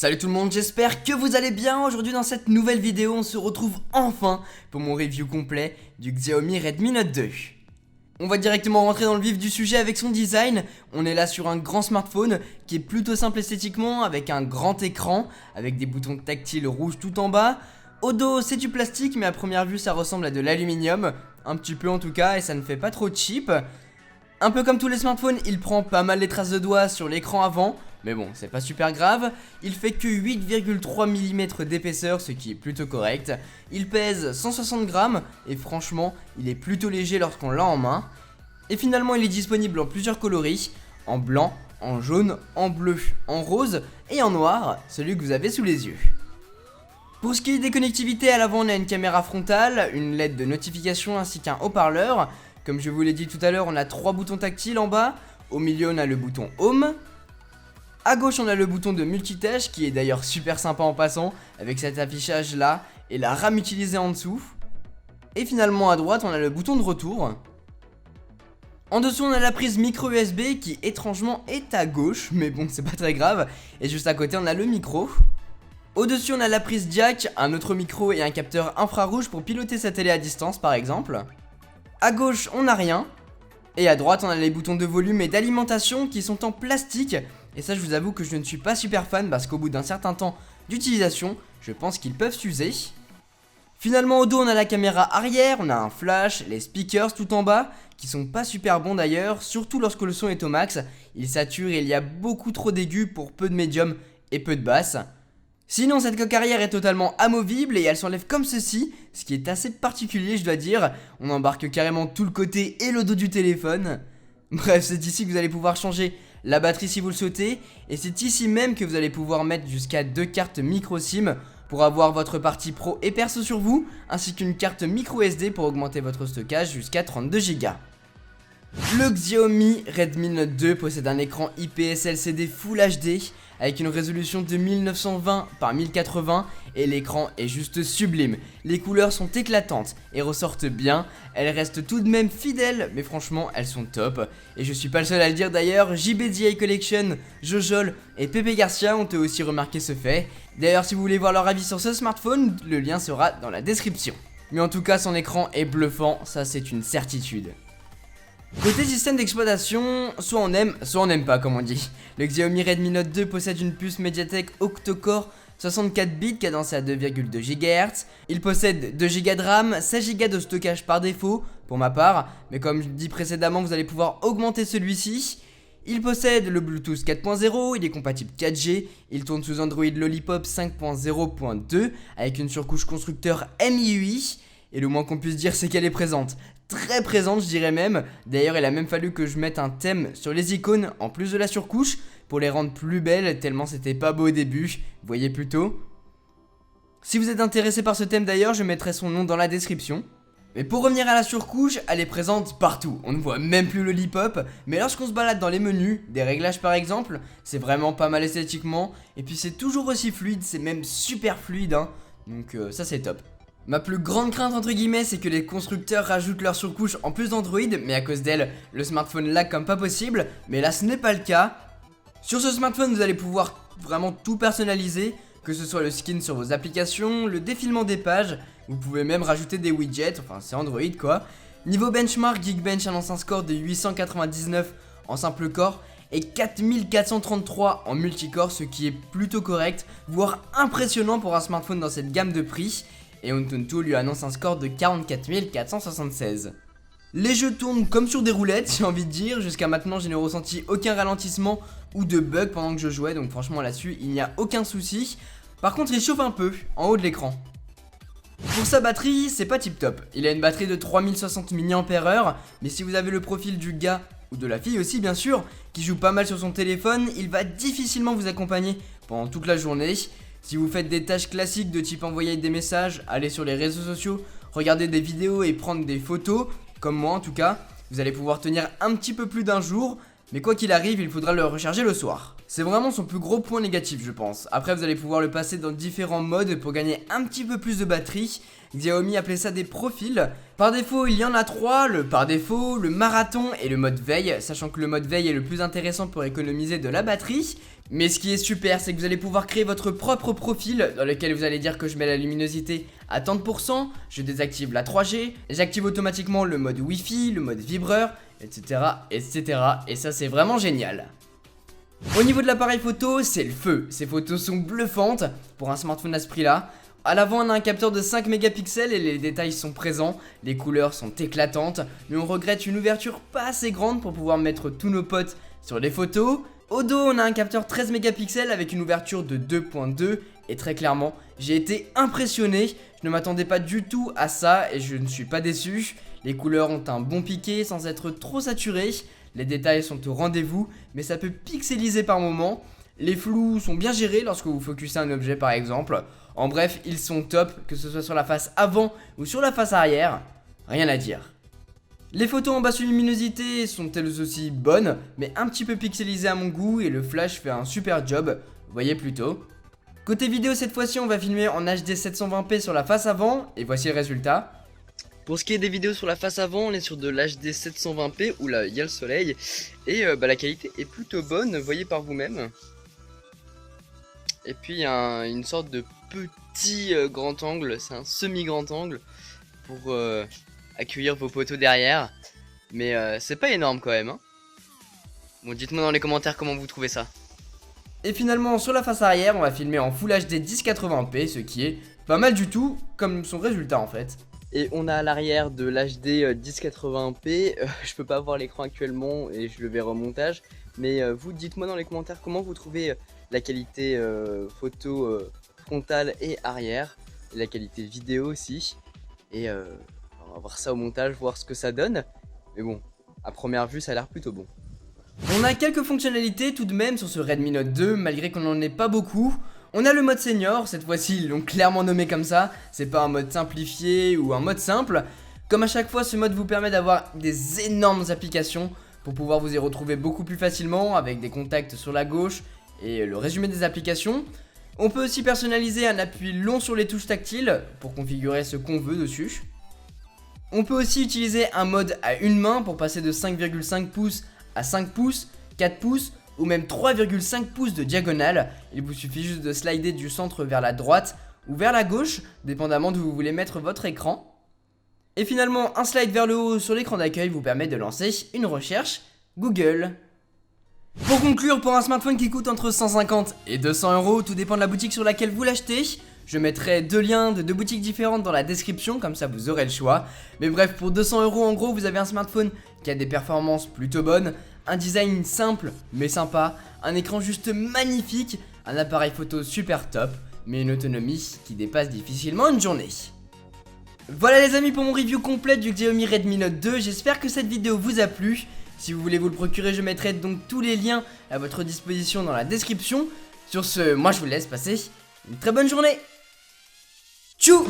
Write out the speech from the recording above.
Salut tout le monde, j'espère que vous allez bien. Aujourd'hui dans cette nouvelle vidéo, on se retrouve enfin pour mon review complet du Xiaomi Redmi Note 2. On va directement rentrer dans le vif du sujet avec son design. On est là sur un grand smartphone qui est plutôt simple esthétiquement, avec un grand écran, avec des boutons tactiles rouges tout en bas. Au dos c'est du plastique, mais à première vue ça ressemble à de l'aluminium, un petit peu en tout cas, et ça ne fait pas trop cheap. Un peu comme tous les smartphones, il prend pas mal les traces de doigts sur l'écran avant, mais bon, c'est pas super grave. Il fait que 8,3 mm d'épaisseur, ce qui est plutôt correct. Il pèse 160 grammes, et franchement, il est plutôt léger lorsqu'on l'a en main. Et finalement, il est disponible en plusieurs coloris, en blanc, en jaune, en bleu, en rose et en noir, celui que vous avez sous les yeux. Pour ce qui est des connectivités, à l'avant on a une caméra frontale, une LED de notification ainsi qu'un haut-parleur. Comme je vous l'ai dit tout à l'heure, on a 3 boutons tactiles en bas. Au milieu on a le bouton Home. À gauche on a le bouton de multitâche qui est d'ailleurs super sympa en passant, avec cet affichage là et la RAM utilisée en dessous. Et finalement à droite on a le bouton de retour. En dessous on a la prise micro USB qui étrangement est à gauche, mais bon c'est pas très grave. Et juste à côté on a le micro. Au-dessus on a la prise jack, un autre micro et un capteur infrarouge pour piloter sa télé à distance par exemple. À gauche on n'a rien. Et à droite on a les boutons de volume et d'alimentation qui sont en plastique. Et ça je vous avoue que je ne suis pas super fan parce qu'au bout d'un certain temps d'utilisation, je pense qu'ils peuvent s'user. Finalement au dos on a la caméra arrière, on a un flash, les speakers tout en bas, qui sont pas super bons d'ailleurs, surtout lorsque le son est au max. Il sature et il y a beaucoup trop d'aigus pour peu de médium et peu de basse. Sinon cette coque arrière est totalement amovible et elle s'enlève comme ceci, ce qui est assez particulier je dois dire. On embarque carrément tout le côté et le dos du téléphone. Bref, c'est ici que vous allez pouvoir changer la batterie si vous le souhaitez, et c'est ici même que vous allez pouvoir mettre jusqu'à 2 cartes micro SIM pour avoir votre partie pro et perso sur vous, ainsi qu'une carte micro SD pour augmenter votre stockage jusqu'à 32 Go. Le Xiaomi Redmi Note 2 possède un écran IPS LCD Full HD avec une résolution de 1920 par 1080 et l'écran est juste sublime. Les couleurs sont éclatantes et ressortent bien, elles restent tout de même fidèles mais franchement elles sont top. Et je suis pas le seul à le dire d'ailleurs, JBDI Collection, Jojol et Pepe Garcia ont eux aussi remarqué ce fait. D'ailleurs si vous voulez voir leur avis sur ce smartphone, le lien sera dans la description. Mais en tout cas son écran est bluffant, ça c'est une certitude. Côté système d'exploitation, soit on aime, soit on n'aime pas comme on dit. Le Xiaomi Redmi Note 2 possède une puce Mediatek octa-core 64 bits cadencée à 2,2 GHz. Il possède 2 Go de RAM, 16 Go de stockage par défaut pour ma part, mais comme je dis précédemment vous allez pouvoir augmenter celui-ci. Il possède le Bluetooth 4.0, il est compatible 4G, il tourne sous Android Lollipop 5.0.2 avec une surcouche constructeur MIUI. Et le moins qu'on puisse dire c'est qu'elle est présente, très présente je dirais même. D'ailleurs il a même fallu que je mette un thème sur les icônes en plus de la surcouche pour les rendre plus belles tellement c'était pas beau au début, vous voyez plutôt. Si vous êtes intéressé par ce thème d'ailleurs je mettrai son nom dans la description. Mais pour revenir à la surcouche, elle est présente partout, on ne voit même plus le Lollipop. Mais lorsqu'on se balade dans les menus, des réglages par exemple, c'est vraiment pas mal esthétiquement. Et puis c'est toujours aussi fluide, c'est même super fluide hein. Donc ça c'est top. Ma plus grande crainte entre guillemets c'est que les constructeurs rajoutent leur surcouche en plus d'Android, mais à cause d'elle, le smartphone lag comme pas possible, mais là ce n'est pas le cas. Sur ce smartphone vous allez pouvoir vraiment tout personnaliser, que ce soit le skin sur vos applications, le défilement des pages, vous pouvez même rajouter des widgets, enfin c'est Android quoi. Niveau benchmark, Geekbench annonce un score de 899 en simple core et 4433 en multicore, ce qui est plutôt correct, voire impressionnant pour un smartphone dans cette gamme de prix. Et AnTuTu lui annonce un score de 44 476. Les jeux tournent comme sur des roulettes, j'ai envie de dire. Jusqu'à maintenant, je n'ai ressenti aucun ralentissement ou de bug pendant que je jouais. Donc franchement là-dessus, il n'y a aucun souci. Par contre, il chauffe un peu en haut de l'écran. Pour sa batterie, c'est pas tip top. Il a une batterie de 3060 mAh. Mais si vous avez le profil du gars, ou de la fille aussi bien sûr, qui joue pas mal sur son téléphone, il va difficilement vous accompagner pendant toute la journée. Si vous faites des tâches classiques de type envoyer des messages, aller sur les réseaux sociaux, regarder des vidéos et prendre des photos, comme moi en tout cas, vous allez pouvoir tenir un petit peu plus d'un jour, mais quoi qu'il arrive, il faudra le recharger le soir. C'est vraiment son plus gros point négatif je pense. Après vous allez pouvoir le passer dans différents modes pour gagner un petit peu plus de batterie. Xiaomi appelait ça des profils. Par défaut il y en a 3, le par défaut, le marathon et le mode veille. Sachant que le mode veille est le plus intéressant pour économiser de la batterie. Mais ce qui est super c'est que vous allez pouvoir créer votre propre profil dans lequel vous allez dire que je mets la luminosité à tant de %, je désactive la 3G, j'active automatiquement le mode Wi-Fi, le mode vibreur, etc. etc. Et ça c'est vraiment génial. Au niveau de l'appareil photo, c'est le feu. Ces photos sont bluffantes pour un smartphone à ce prix là. À l'avant on a un capteur de 5 mégapixels et les détails sont présents, les couleurs sont éclatantes, mais on regrette une ouverture pas assez grande pour pouvoir mettre tous nos potes sur les photos. Au dos on a un capteur 13 mégapixels avec une ouverture de 2.2 et très clairement j'ai été impressionné, je ne m'attendais pas du tout à ça et je ne suis pas déçu. Les couleurs ont un bon piqué sans être trop saturées, les détails sont au rendez-vous mais ça peut pixeliser par moment. Les flous sont bien gérés lorsque vous focusez un objet par exemple. En bref ils sont top, que ce soit sur la face avant ou sur la face arrière, rien à dire. Les photos en basse luminosité sont elles aussi bonnes, mais un petit peu pixelisées à mon goût et le flash fait un super job, vous voyez plutôt. Côté vidéo cette fois-ci on va filmer en HD 720p sur la face avant et voici le résultat. Pour ce qui est des vidéos sur la face avant, on est sur de l'HD 720p où là il y a le soleil et la qualité est plutôt bonne, voyez par vous-même. Et puis il y a une sorte de petit grand angle, c'est un semi-grand angle pour accueillir vos poteaux derrière. Mais c'est pas énorme quand même hein. Bon dites-moi dans les commentaires comment vous trouvez ça. Et finalement sur la face arrière on va filmer en Full HD 1080p, ce qui est pas mal du tout comme son résultat en fait. Et on a à l'arrière de l'HD 1080p, je peux pas voir l'écran actuellement et je le verrai au montage. Mais vous dites-moi dans les commentaires comment vous trouvez la qualité photo frontale et arrière, et la qualité vidéo aussi. Et on va voir ça au montage, voir ce que ça donne. Mais bon, à première vue ça a l'air plutôt bon. On a quelques fonctionnalités tout de même sur ce Redmi Note 2 malgré qu'on n'en ait pas beaucoup. On a le mode senior, cette fois-ci ils l'ont clairement nommé comme ça, c'est pas un mode simplifié ou un mode simple. Comme à chaque fois ce mode vous permet d'avoir des énormes applications pour pouvoir vous y retrouver beaucoup plus facilement avec des contacts sur la gauche et le résumé des applications. On peut aussi personnaliser un appui long sur les touches tactiles pour configurer ce qu'on veut dessus. On peut aussi utiliser un mode à une main pour passer de 5,5 pouces à 5 pouces, 4 pouces ou même 3,5 pouces de diagonale. Il vous suffit juste de slider du centre vers la droite ou vers la gauche, dépendamment d'où vous voulez mettre votre écran. Et finalement, un slide vers le haut sur l'écran d'accueil vous permet de lancer une recherche Google. Pour conclure, pour un smartphone qui coûte entre 150 et 200 €, tout dépend de la boutique sur laquelle vous l'achetez. Je mettrai deux liens de deux boutiques différentes dans la description, comme ça vous aurez le choix. Mais bref, pour 200 € en gros, vous avez un smartphone qui a des performances plutôt bonnes, un design simple mais sympa, un écran juste magnifique, un appareil photo super top, mais une autonomie qui dépasse difficilement une journée. Voilà les amis pour mon review complet du Xiaomi Redmi Note 2, j'espère que cette vidéo vous a plu. Si vous voulez vous le procurer, je mettrai donc tous les liens à votre disposition dans la description. Sur ce, moi je vous laisse passer une très bonne journée. Tchou!